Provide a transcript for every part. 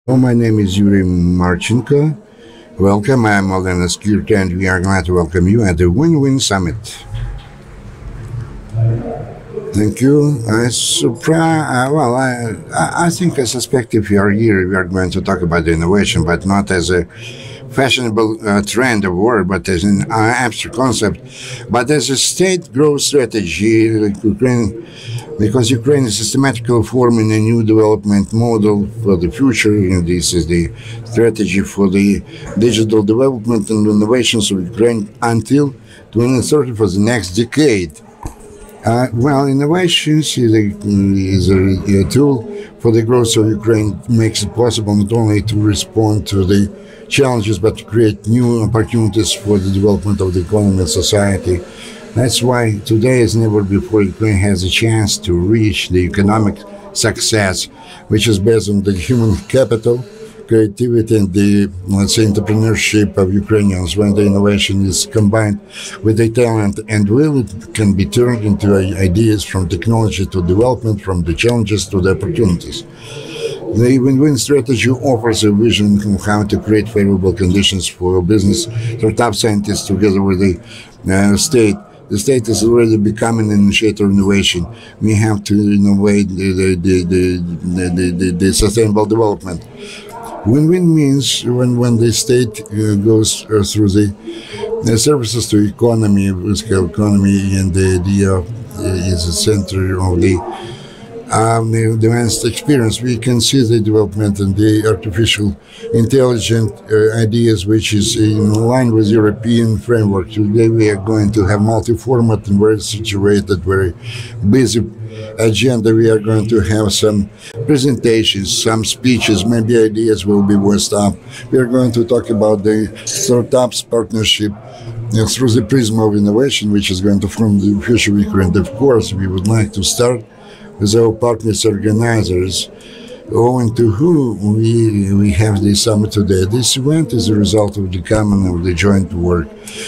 My name is Yuri Marchenko. Welcome, I'm Olena Skirta, and we are glad to welcome you at the Win-Win Summit. Thank you. I think I suspect if you are here, we are going to talk about the innovation, but not as a fashionable trend of word, but as an abstract concept, but as a state growth strategy. Like Ukraine, because Ukraine is systematically forming a new development model for the future, and this is the strategy for the digital development and innovations of Ukraine until 2030 for the next decade. Innovations is a tool for the growth of Ukraine. Makes it possible not only to respond to the challenges, but to create new opportunities for the development of the economy and society. That's why today, as never before, Ukraine has a chance to reach the economic success, which is based on the human capital, creativity, and the, let's say, entrepreneurship of Ukrainians. When the innovation is combined with the talent and will, it can be turned into ideas from technology to development, from the challenges to the opportunities. The win-win strategy offers a vision of how to create favorable conditions for business, startup scientists together with the state. The state is already becoming an initiator of innovation. We have to innovate the sustainable development. Win-win means when the state goes through the services to economy, fiscal economy, and the idea is the center of the advanced experience. We can see the development and the artificial intelligent ideas, which is in line with European framework. Today we are going to have multi-format and very situated, very busy agenda. We are going to have some presentations, some speeches, maybe ideas will be voiced up. We are going to talk about the startups partnership through the prism of innovation, which is going to form the future of Ukraine. And of course, we would like to start with our partners organizers, owing to whom we have this summit today. This event is a result of the common of the joint work.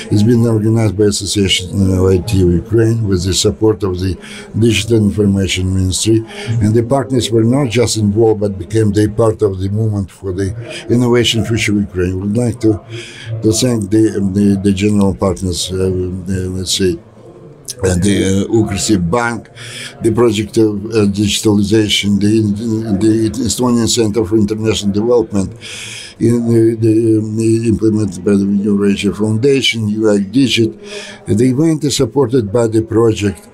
It's been organized by Association of IT of Ukraine with the support of the Digital Information Ministry, and the partners were not just involved but became the part of the movement for the innovation future of Ukraine. We'd like to thank the general partners, let's say, the Ukrsib Bank, the project of digitalization, the Estonian Center for International Development, implemented by the Eurasia Foundation, UI Digit. The event is supported by the project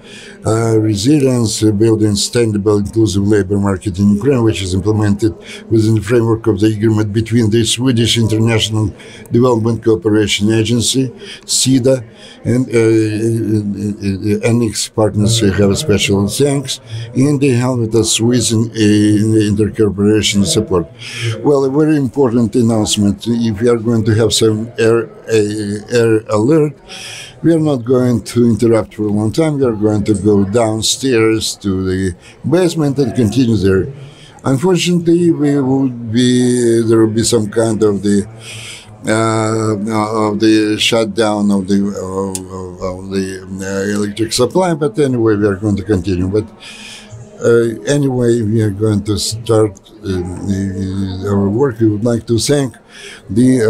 Resilience, Building Sustainable Inclusive Labor Market in Ukraine, which is implemented within the framework of the agreement between the Swedish International Development Cooperation Agency, SIDA, and its partners have a special thanks, and they help with us with intercooperation support. Well, a very important announcement. If we are going to have some air alert, we are not going to interrupt for a long time. We are going to go downstairs to the basement and continue there. Unfortunately, there will be some kind of the shutdown of the electric supply. But anyway, we are going to continue. But anyway, we are going to start our work. We would like to thank the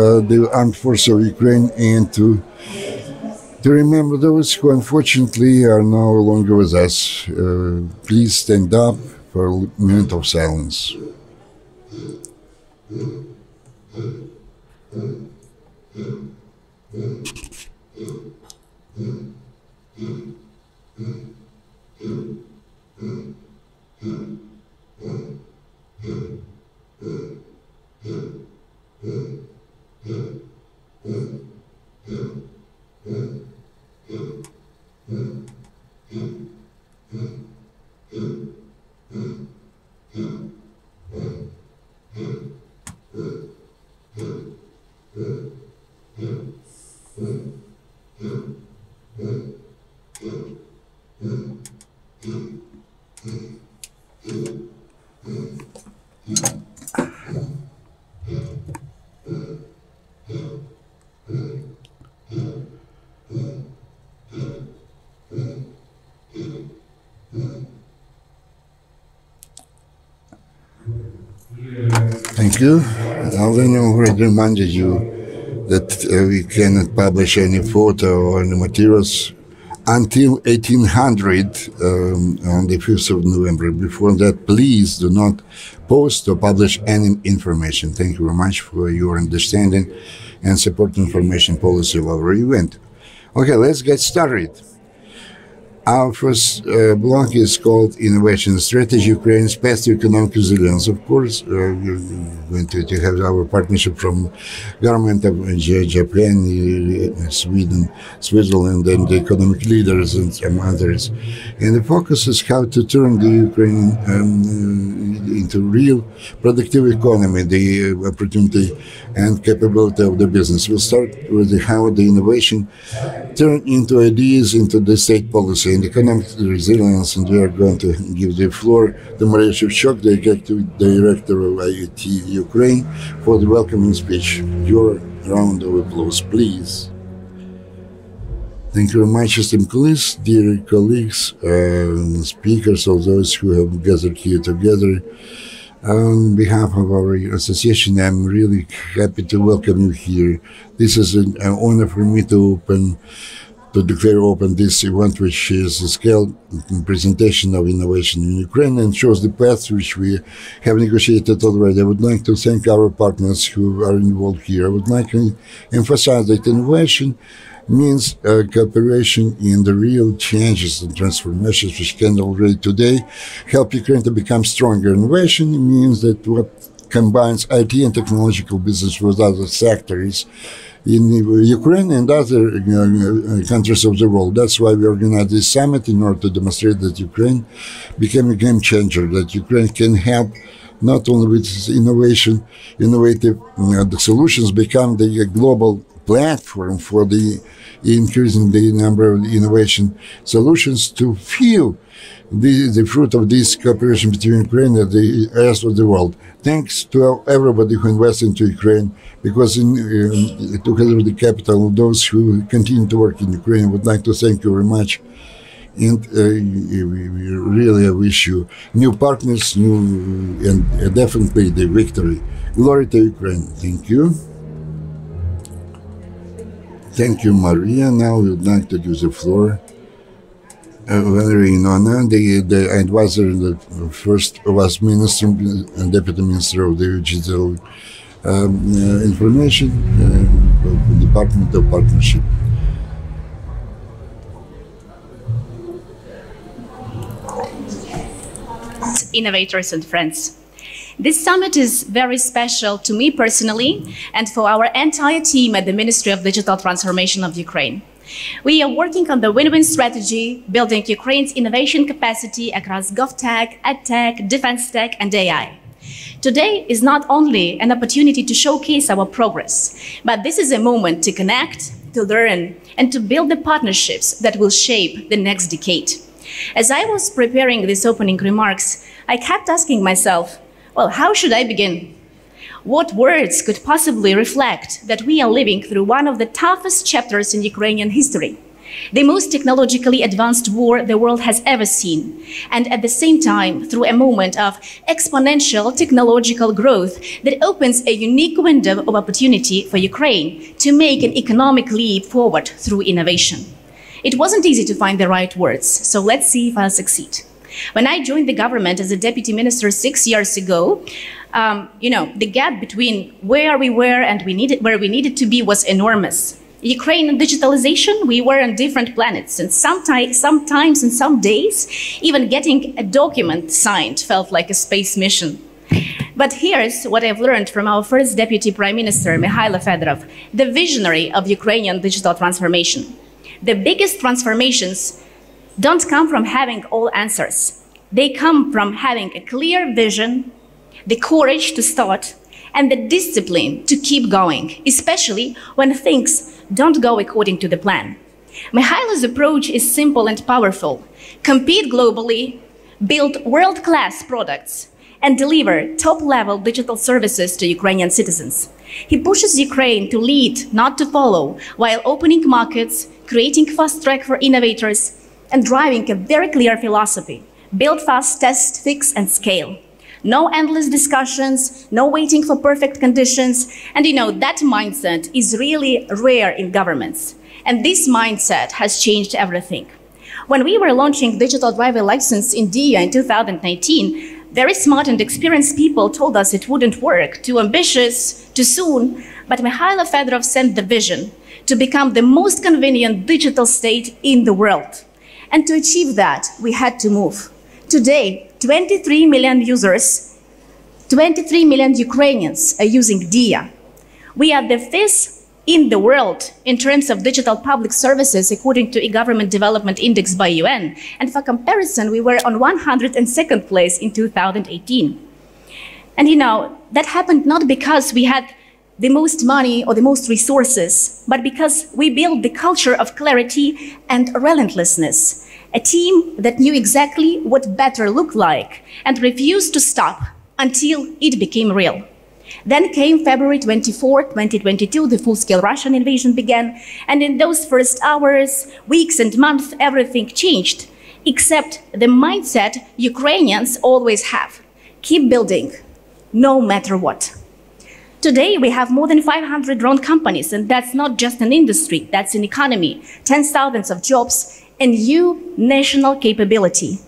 Armed Forces of Ukraine and to remember those who unfortunately are no longer with us. Please stand up for a minute of silence. Thank you. Alan already reminded you that we cannot publish any photo or any materials until 1800 on the 5th of November. Before that, please do not post or publish any information. Thank you very much for your understanding and support information policy of our event. Okay, let's get started. Our first block is called Innovation Strategy, Ukraine's Path to Economic Resilience. Of course, we're going to have our partnership from government of Japan, Sweden, Switzerland, and the economic leaders and some others. And the focus is how to turn the Ukraine into real productive economy, the opportunity and capability of the business. We'll start with how the innovation turn into ideas into the state policy and economic resilience, and we are going to give the floor to Maria Shevchuk, the Executive Director of IIT Ukraine, for the welcoming speech. Your round of applause, please. Thank you very much, esteemed colleagues, dear colleagues, speakers, all those who have gathered here together. On behalf of our association, I'm really happy to welcome you here. This is an honor for me to declare open this event, which is a scale presentation of innovation in Ukraine and shows the path which we have negotiated already. I would like to thank our partners who are involved here. I would like to emphasize that innovation means cooperation in the real changes and transformations which can already today help Ukraine to become stronger. Innovation means that what combines IT and technological business with other sectors in Ukraine and other countries of the world. That's why we organized this summit, in order to demonstrate that Ukraine became a game changer, that Ukraine can help not only with innovative solutions, become the global platform for the increasing the number of innovation solutions to fuel the fruit of this cooperation between Ukraine and the rest of the world. Thanks to everybody who invests into Ukraine, because together with the capital of those who continue to work in Ukraine, I would like to thank you very much. And we really wish you new partners, and definitely the victory. Glory to Ukraine. Thank you. Thank you, Maria. Now we would like to give the floor. Valerie Nona, the advisor, the first was Minister and Deputy Minister of the Digital Information Department of Partnership. Innovators and friends. This summit is very special to me personally and for our entire team at the Ministry of Digital Transformation of Ukraine. We are working on the win-win strategy, building Ukraine's innovation capacity across GovTech, EdTech, Defense Tech, and AI. Today is not only an opportunity to showcase our progress, but this is a moment to connect, to learn, and to build the partnerships that will shape the next decade. As I was preparing these opening remarks, I kept asking myself, well, how should I begin? What words could possibly reflect that we are living through one of the toughest chapters in Ukrainian history, the most technologically advanced war the world has ever seen, and at the same time through a moment of exponential technological growth that opens a unique window of opportunity for Ukraine to make an economic leap forward through innovation. It wasn't easy to find the right words, so let's see if I'll succeed. When I joined the government as a deputy minister 6 years ago, the gap between where we were and where we needed to be was enormous. Ukraine and digitalization, we were on different planets, and sometimes and some days, even getting a document signed felt like a space mission. But here's what I've learned from our first deputy prime minister, Mikhailo Fedorov, the visionary of Ukrainian digital transformation. The biggest transformations don't come from having all answers. They come from having a clear vision, the courage to start, and the discipline to keep going, especially when things don't go according to the plan. Mikhailo's approach is simple and powerful. Compete globally, build world-class products, and deliver top-level digital services to Ukrainian citizens. He pushes Ukraine to lead, not to follow, while opening markets, creating fast track for innovators, and driving a very clear philosophy: build fast, test, fix, and scale. No endless discussions, no waiting for perfect conditions. And that mindset is really rare in governments. And this mindset has changed everything. When we were launching digital driver license in India in 2019, very smart and experienced people told us it wouldn't work, too ambitious, too soon. But Mikhail Fedorov sent the vision to become the most convenient digital state in the world. And to achieve that, we had to move. Today, 23 million users, 23 million Ukrainians are using DIA. We are the fifth in the world in terms of digital public services, according to e-Government Development Index by UN. And for comparison, we were on 102nd place in 2018. And that happened not because we had the most money or the most resources, but because we built the culture of clarity and relentlessness. A team that knew exactly what better looked like and refused to stop until it became real. Then came February 24, 2022, the full-scale Russian invasion began. And in those first hours, weeks and months, everything changed, except the mindset Ukrainians always have. Keep building, no matter what. Today, we have more than 500 drone companies, and that's not just an industry, that's an economy, tens of thousands of jobs, and new national capability.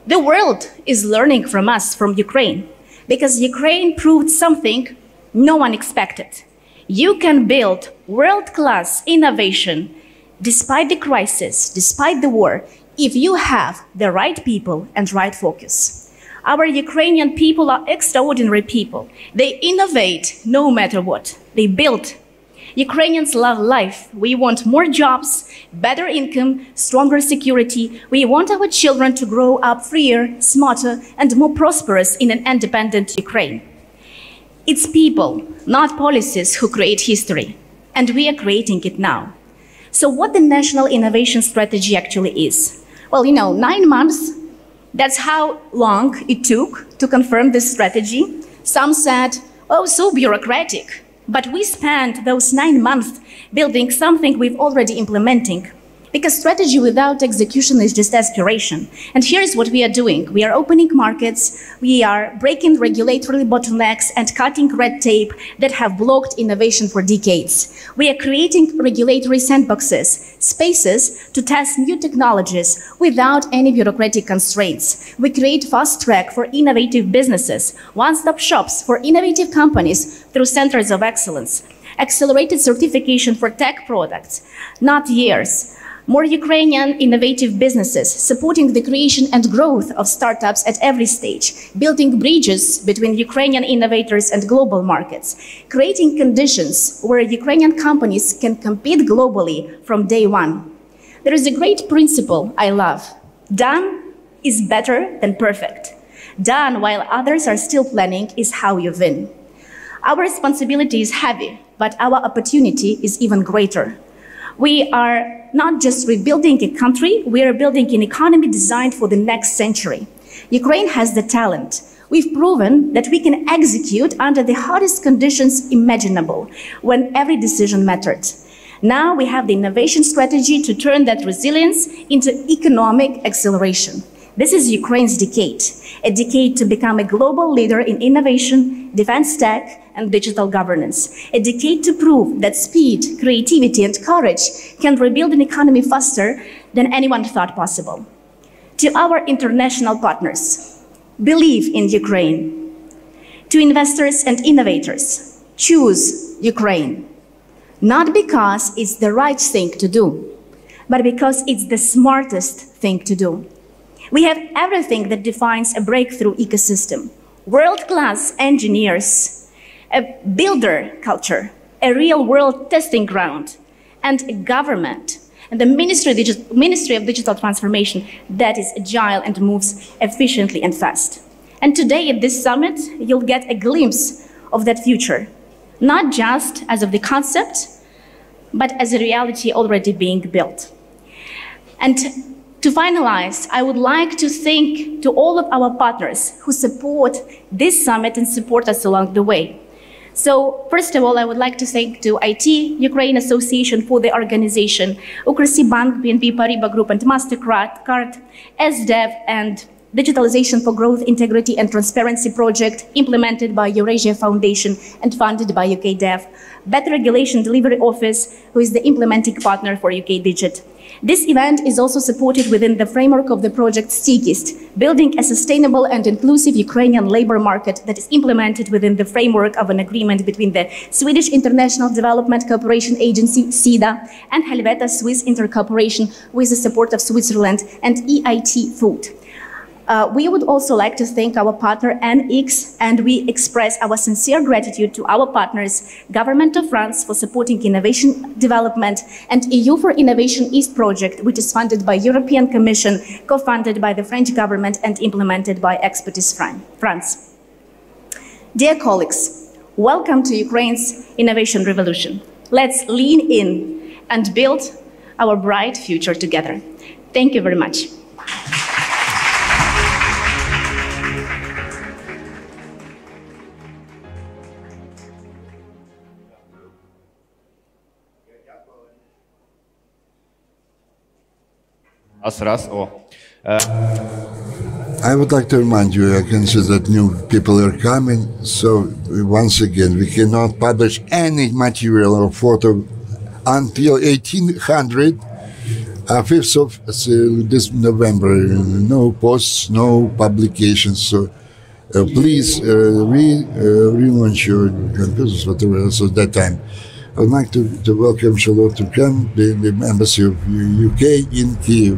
The world is learning from us, from Ukraine, because Ukraine proved something no one expected. You can build world-class innovation despite the crisis, despite the war, if you have the right people and right focus. Our Ukrainian people are extraordinary people. They innovate no matter what. They build. Ukrainians love life. We want more jobs, better income, stronger security. We want our children to grow up freer, smarter, and more prosperous in an independent Ukraine. It's people, not policies, who create history, and we are creating it now. So what the National Innovation Strategy actually is? Well, 9 months, that's how long it took to confirm this strategy. Some said, oh, so bureaucratic. But we spent those 9 months building something we've already implementing. Because strategy without execution is just aspiration. And here's what we are doing. We are opening markets, we are breaking regulatory bottlenecks and cutting red tape that have blocked innovation for decades. We are creating regulatory sandboxes, spaces to test new technologies without any bureaucratic constraints. We create fast track for innovative businesses, one-stop shops for innovative companies through centers of excellence, accelerated certification for tech products, not years. More Ukrainian innovative businesses, supporting the creation and growth of startups at every stage, building bridges between Ukrainian innovators and global markets, creating conditions where Ukrainian companies can compete globally from day one. There is a great principle I love. Done is better than perfect. Done while others are still planning is how you win. Our responsibility is heavy, but our opportunity is even greater. We are not just rebuilding a country, we are building an economy designed for the next century. Ukraine has the talent. We've proven that we can execute under the hardest conditions imaginable, when every decision mattered. Now we have the innovation strategy to turn that resilience into economic acceleration. This is Ukraine's decade, a decade to become a global leader in innovation, defense tech, and digital governance. A decade to prove that speed, creativity, and courage can rebuild an economy faster than anyone thought possible. To our international partners, believe in Ukraine. To investors and innovators, choose Ukraine. Not because it's the right thing to do, but because it's the smartest thing to do. We have everything that defines a breakthrough ecosystem. World-class engineers, a builder culture, a real-world testing ground, and a government, and the Ministry of Digital Transformation that is agile and moves efficiently and fast. And today at this summit, you'll get a glimpse of that future, not just as of the concept, but as a reality already being built. And to finalize, I would like to thank to all of our partners who support this summit and support us along the way. So first of all, I would like to thank to IT Ukraine Association for the organization, Bank, BNP Paribas Group, and MasterCard, SDEV, and Digitalization for Growth, Integrity and Transparency project implemented by Eurasia Foundation and funded by UK DEF, Better Regulation Delivery Office, who is the implementing partner for UK Digit. This event is also supported within the framework of the project Stikist, building a sustainable and inclusive Ukrainian labor market that is implemented within the framework of an agreement between the Swedish International Development Cooperation Agency, SIDA, and Helveta Swiss Intercooperation with the support of Switzerland and EIT Food. We would also like to thank our partner NX, and we express our sincere gratitude to our partners, Government of France for supporting innovation development, and EU for Innovation East project, which is funded by European Commission, co-funded by the French government and implemented by Expertise France. Dear colleagues, welcome to Ukraine's innovation revolution. Let's lean in and build our bright future together. Thank you very much. I would like to remind you, I can see that new people are coming, so once again, we cannot publish any material or photo until 1800, 5th of this November. No posts, no publications, so please relaunch your computers, whatever else at that time. I would like to welcome Charlotte to come, the Embassy of UK in Kyiv.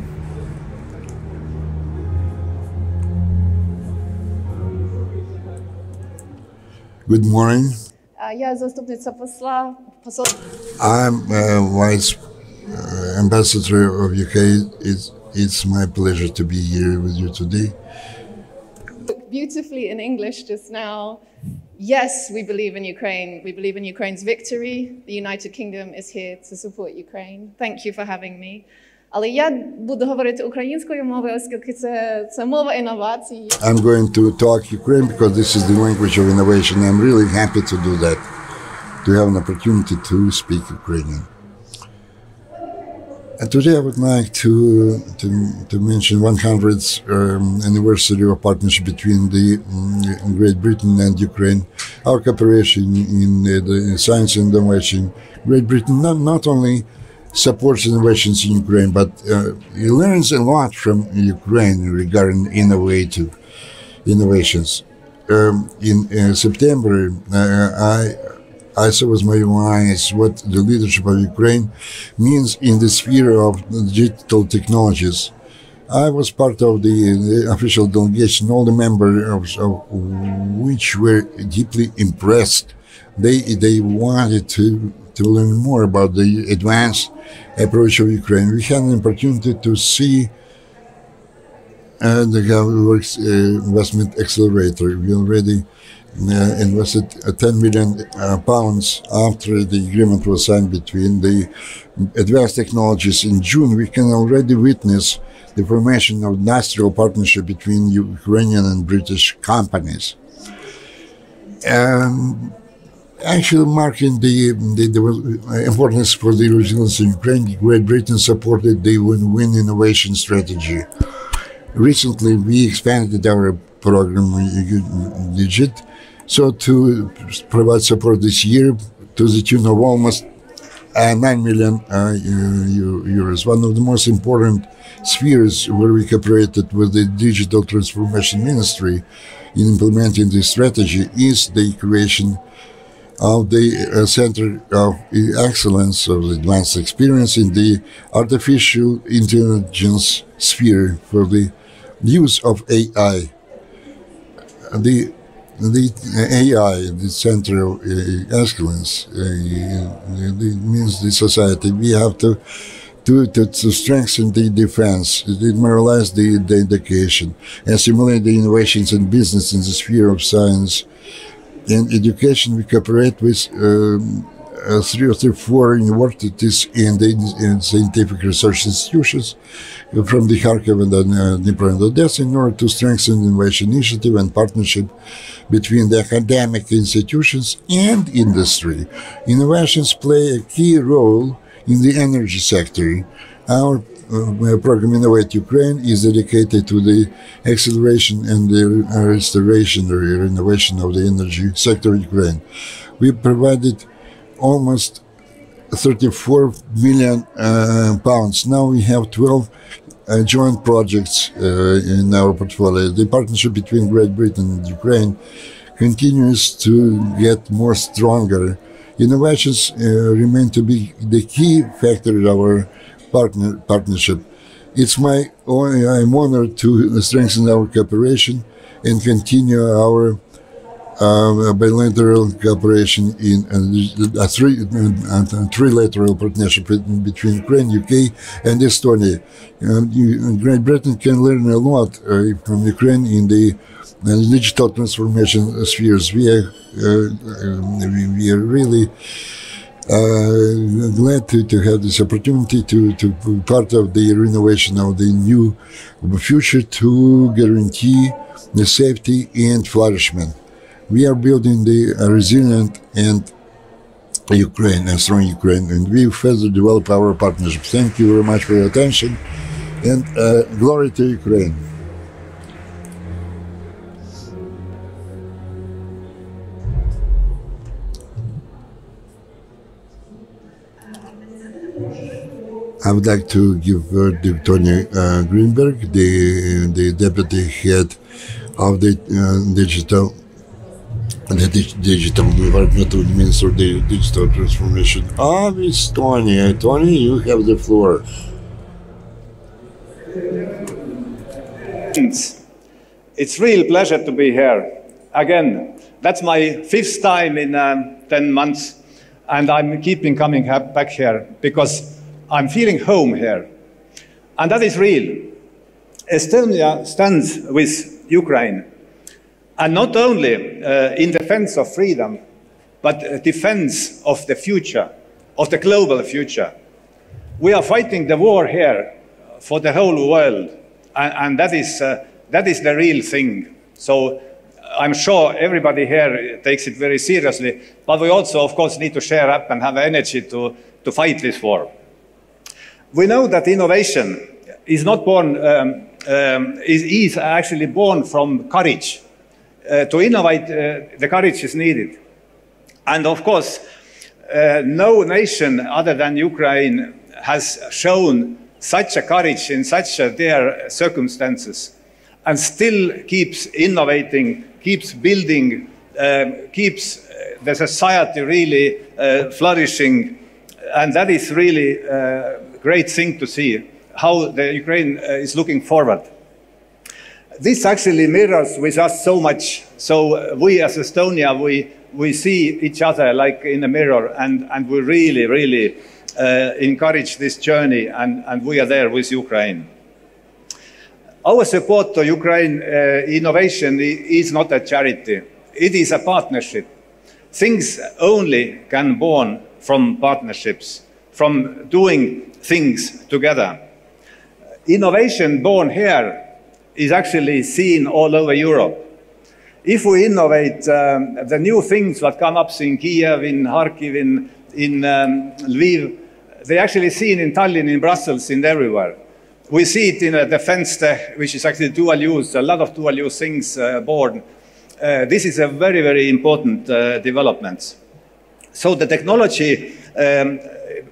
Good morning. Я заступниця посла. I'm Vice Ambassador of UK. It's my pleasure to be here with you today. Beautifully in English just now. Yes, we believe in Ukraine. We believe in Ukraine's victory. The United Kingdom is here to support Ukraine. Thank you for having me. Але я буду говорити українською мовою, оскільки це мова інновацій. I'm going to talk Ukraine because this is the language of innovation. I'm really happy to do that, to have an opportunity to speak Ukrainian. And today I would like to mention 100th anniversary of partnership between the Great Britain and Ukraine. Our cooperation in the science and innovation. Great Britain not only supports innovations in Ukraine, but he learns a lot from Ukraine regarding innovations. In September, I saw with my own eyes what the leadership of Ukraine means in the sphere of digital technologies. I was part of the official delegation, all the members of which were deeply impressed. They wanted to learn more about the advanced approach of Ukraine. We had an opportunity to see the Works Investment Accelerator. We already invested 10 million pounds after the agreement was signed between the advanced technologies. In June, we can already witness the formation of industrial partnership between Ukrainian and British companies. Actually marking the importance for the resilience in Ukraine, Great Britain supported the win-win innovation strategy. Recently, we expanded our program Digit, so to provide support this year to the tune of almost 9 million euros. One of the most important spheres where we cooperated with the Digital Transformation Ministry in implementing this strategy is the creation of the Center of Excellence of Advanced Experience in the Artificial Intelligence sphere for the use of AI. The AI, the Center of Excellence, means the society. We have to strengthen the defense, demoralize the education, and stimulate the innovations and business in the sphere of science. In education, we cooperate with 3 or 4 universities and scientific research institutions from the Kharkiv and Dnipro and Odessa in order to strengthen innovation initiative and partnership between the academic institutions and industry. Innovations play a key role in the energy sector. Our program Innovate Ukraine is dedicated to the acceleration and the restoration or renovation of the energy sector in Ukraine. We provided almost 34 million pounds. Now we have 12 joint projects in our portfolio. The partnership between Great Britain and Ukraine continues to get more stronger. Innovations remain to be the key factor in our partnership. I'm honored to strengthen our cooperation and continue our bilateral cooperation in a trilateral partnership between Ukraine, UK, and Estonia. Great Britain can learn a lot from Ukraine in the digital transformation spheres. We are really glad to have this opportunity to be part of the renovation of the new future to guarantee the safety and flourishment. We are building the resilient and Ukraine, a strong Ukraine, and we further develop our partnership. Thank you very much for your attention, and glory to Ukraine. I would like to give word to Tony Greenberg, the deputy head of the digital department of the Minister of the Digital Transformation. It's Tony. Tony, you have the floor. It's real pleasure to be here again. That's my 5th time in 10 months, and I'm keeping coming back here because I'm feeling home here. And that is real. Estonia stands with Ukraine, and not only in defense of freedom, but defense of the future, of the global future. We are fighting the war here for the whole world, and that is the real thing. So I'm sure everybody here takes it very seriously, but we also, of course, need to share up and have energy to fight this war. We know that innovation is not born, is actually born from courage. To innovate, the courage is needed. And of course, no nation other than Ukraine has shown such a courage in such dire circumstances, and still keeps innovating, keeps building, keeps the society really flourishing. And that is really great thing to see, how the Ukraine is looking forward. This actually mirrors with us so much. So we as Estonia, we see each other like in a mirror, and we really, really encourage this journey, and we are there with Ukraine. Our support to Ukraine innovation is not a charity. It is a partnership. Things only can born from partnerships, from doing things together. Innovation born here is actually seen all over Europe. If we innovate the new things that come up in Kiev, in Kharkiv, in Lviv, they're actually seen in Tallinn, in Brussels, and everywhere. We see it in a defense tech, which is actually dual use, a lot of dual use things born. This is a very, very important development. So the technology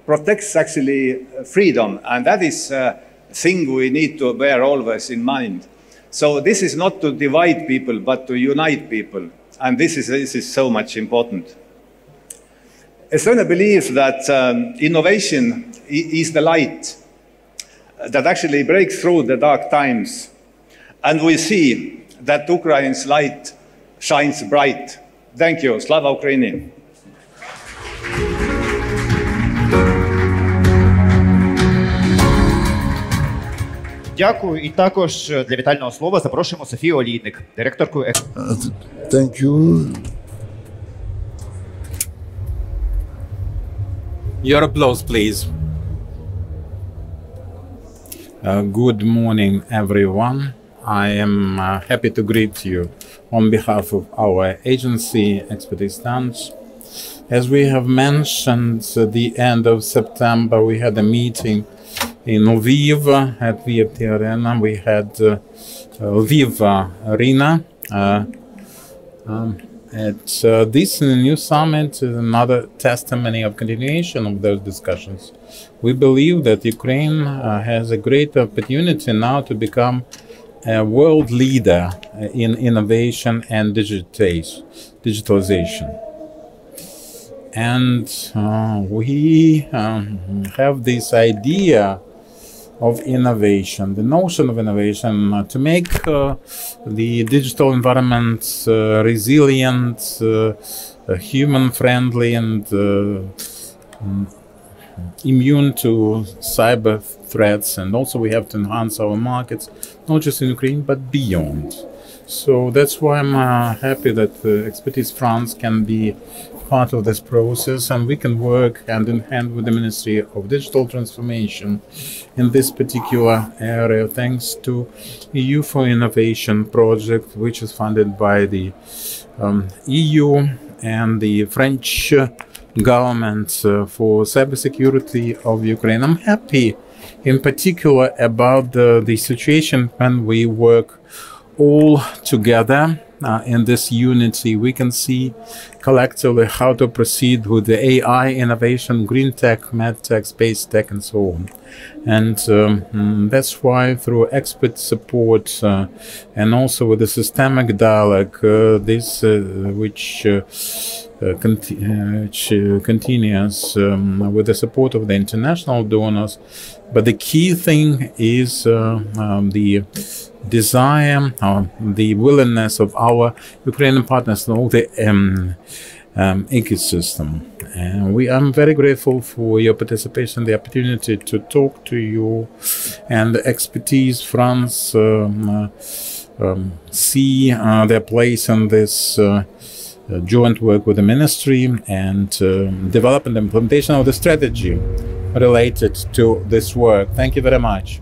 protects actually freedom, and that is a thing we need to bear always in mind. So this is not to divide people, but to unite people, and this is so much important. Estonia believes that innovation is the light that actually breaks through the dark times, and we see that Ukraine's light shines bright. Thank you. Slava Ukraini! Дякую. І також для вітального слова запрошуємо Софію Олійник, директорку. Thank you. Your applause, please. Good morning, everyone. I am happy to greet you on behalf of our agency, Expertise Stands. As we have mentioned, at the end of September, we had a meeting in Lviv at VFT Arena. We had Lviv Arena. At this new summit is another testimony of continuation of those discussions. We believe that Ukraine has a great opportunity now to become a world leader in innovation and digitalization. And we have this idea of innovation, the notion of innovation, to make the digital environment resilient, human-friendly, and immune to cyber threats. And also we have to enhance our markets, not just in Ukraine, but beyond. So that's why I'm happy that Expertise France can be part of this process, and we can work hand in hand with the Ministry of Digital Transformation in this particular area, thanks to EU for Innovation project, which is funded by the EU and the French government for cybersecurity of Ukraine. I'm happy in particular about the situation when we work all together in this unity. We can see collectively how to proceed with the AI innovation, green tech, med tech, space tech, and so on. And that's why through expert support and also with the systemic dialogue, which continues with the support of the international donors. But the key thing is the desire, the willingness of our Ukrainian partners and all the ecosystem. And I'm very grateful for your participation, the opportunity to talk to you, and the Expertise France see their place in this joint work with the ministry and development and implementation of the strategy related to this work. Thank you very much.